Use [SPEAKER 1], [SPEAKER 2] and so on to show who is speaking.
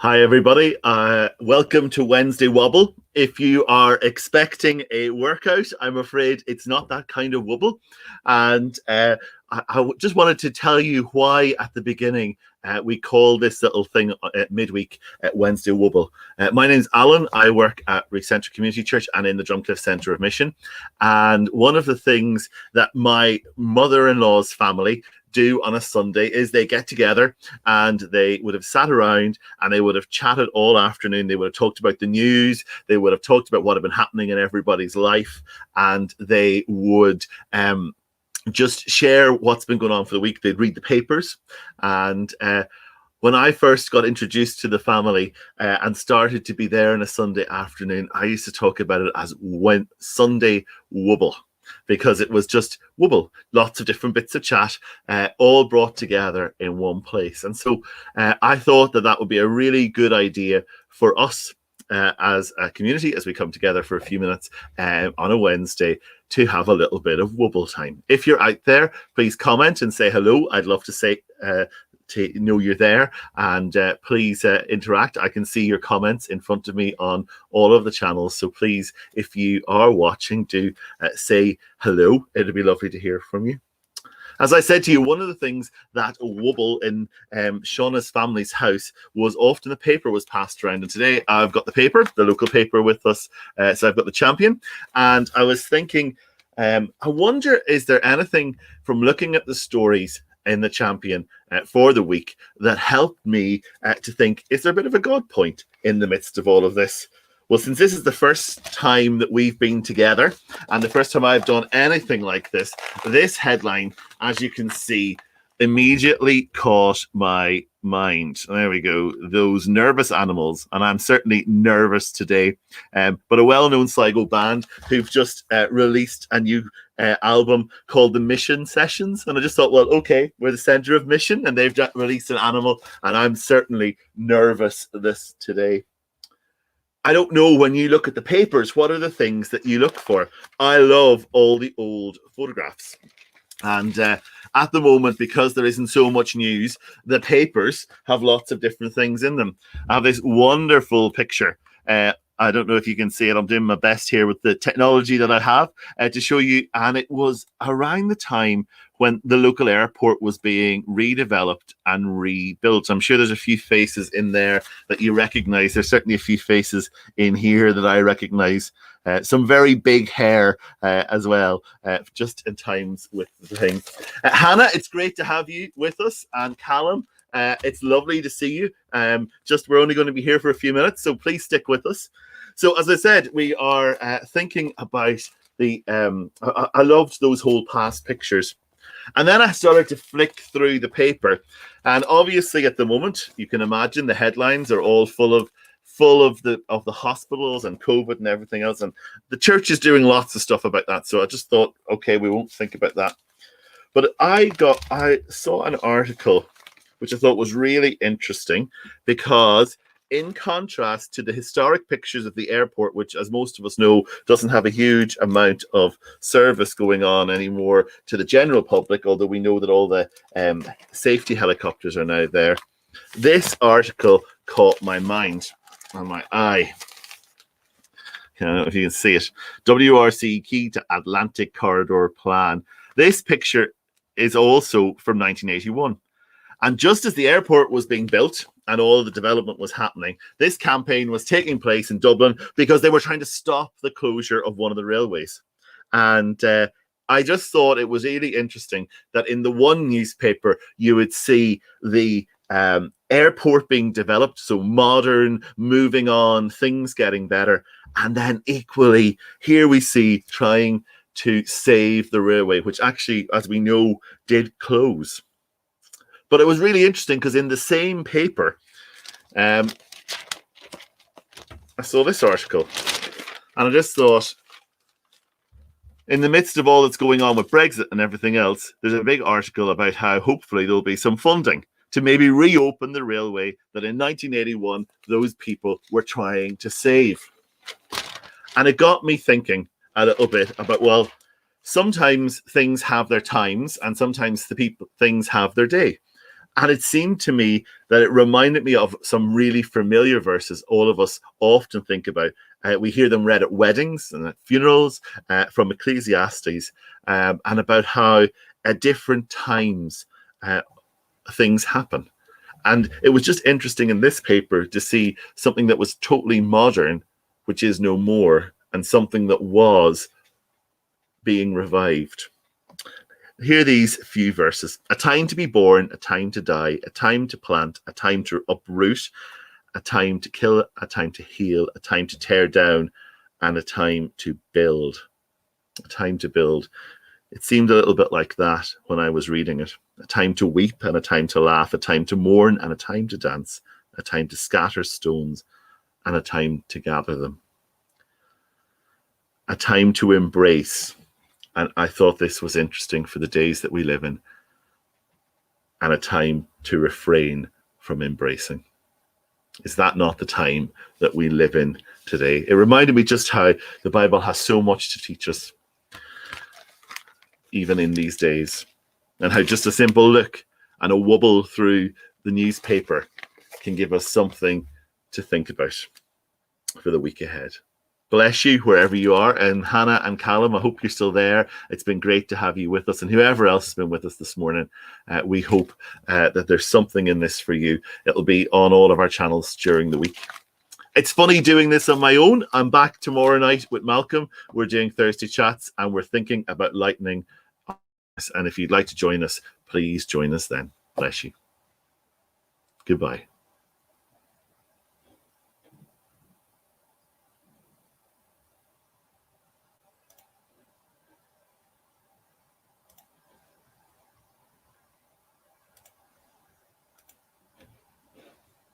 [SPEAKER 1] Hi, everybody. Welcome to Wednesday Wobble. If you are expecting a workout, I'm afraid it's not that kind of wobble. And I just wanted to tell you why at the beginning we call this little thing midweek Wednesday Wobble. My name's Alan. I work at Recenter Community Church and in the Drumcliff Centre of Mission. And one of the things that my mother-in-law's family do on a Sunday is they get together and they would have sat around and they would have chatted all afternoon. They would have talked about the news. They would have talked about what had been happening in everybody's life, and they would just share what's been going on for the week. They'd read the papers. And when I first got introduced to the family and started to be there on a Sunday afternoon, I used to talk about it as Sunday Wobble, because it was just wobble, lots of different bits of chat, all brought together in one place. And so I thought that would be a really good idea for us as a community, as we come together for a few minutes on a Wednesday, to have a little bit of wobble time. If you're out there, please comment and say hello. I'd love to say to know you're there, and please interact. I can see your comments in front of me on all of the channels, so please, if you are watching, do say hello. It'd be lovely to hear from you. As I said to you, one of the things that wobble in Shauna's family's house was often the paper was passed around. And today I've got the paper, the local paper with us. So I've got the Champion. And I was thinking, I wonder, is there anything from looking at the stories in the Champion for the week that helped me to think, is there a bit of a God point in the midst of all of this? Well, since this is the first time that we've been together and the first time I've done anything like this headline, as you can see, immediately caught my mind. There we go. Those nervous animals. And I'm certainly nervous today. But a well-known Sligo band who've just released a new album called The Mission Sessions. And I just thought, well, okay, we're the centre of mission and they've just released an animal. And I'm certainly nervous this today. I don't know, when you look at the papers, what are the things that you look for? I love all the old photographs. And at the moment, because there isn't so much news, the papers have lots of different things in them. I have this wonderful picture. I don't know if you can see it. I'm doing my best here with the technology that I have to show you. And it was around the time when the local airport was being redeveloped and rebuilt. I'm sure there's a few faces in there that you recognize. There's certainly a few faces in here that I recognize. Some very big hair as well, just in times with the thing. Hannah, it's great to have you with us. And Callum, it's lovely to see you. We're only going to be here for a few minutes, so please stick with us. So as I said, we are thinking about the, I loved those whole past pictures. And then I started to flick through the paper. And obviously at the moment, you can imagine the headlines are all full of the hospitals and COVID and everything else. And the church is doing lots of stuff about that. So I just thought, okay, we won't think about that. But I saw an article which I thought was really interesting, because in contrast to the historic pictures of the airport, which, as most of us know, doesn't have a huge amount of service going on anymore to the general public, although we know that all the safety helicopters are now there, this article caught my mind and my eye. I don't know if you can see it. WRC key to Atlantic Corridor plan. This picture is also from 1981. And just as the airport was being built and all of the development was happening, this campaign was taking place in Dublin because they were trying to stop the closure of one of the railways. And I just thought it was really interesting that in the one newspaper, you would see the airport being developed, so modern, moving on, things getting better. And then equally, here we see trying to save the railway, which actually, as we know, did close. But it was really interesting because in the same paper, I saw this article, and I just thought, in the midst of all that's going on with Brexit and everything else, there's a big article about how hopefully there'll be some funding to maybe reopen the railway that in 1981, those people were trying to save. And it got me thinking a little bit about, well, sometimes things have their times and sometimes things have their day. And it seemed to me that it reminded me of some really familiar verses all of us often think about. We hear them read at weddings and at funerals, from Ecclesiastes, and about how at different times things happen. And it was just interesting in this paper to see something that was totally modern, which is no more, and something that was being revived. Hear these few verses: a time to be born, a time to die, a time to plant, a time to uproot, a time to kill, a time to heal, a time to tear down, and a time to build. A time to build. It seemed a little bit like that when I was reading it. A time to weep and a time to laugh, a time to mourn and a time to dance, a time to scatter stones and a time to gather them. A time to embrace. And I thought this was interesting for the days that we live in. And a time to refrain from embracing. Is that not the time that we live in today? It reminded me just how the Bible has so much to teach us, even in these days, and how just a simple look and a wobble through the newspaper can give us something to think about for the week ahead. Bless you wherever you are. And Hannah and Callum, I hope you're still there. It's been great to have you with us. And whoever else has been with us this morning, we hope that there's something in this for you. It'll be on all of our channels during the week. It's funny doing this on my own. I'm back tomorrow night with Malcolm. We're doing Thursday chats and we're thinking about lightning. And if you'd like to join us, please join us then. Bless you. Goodbye.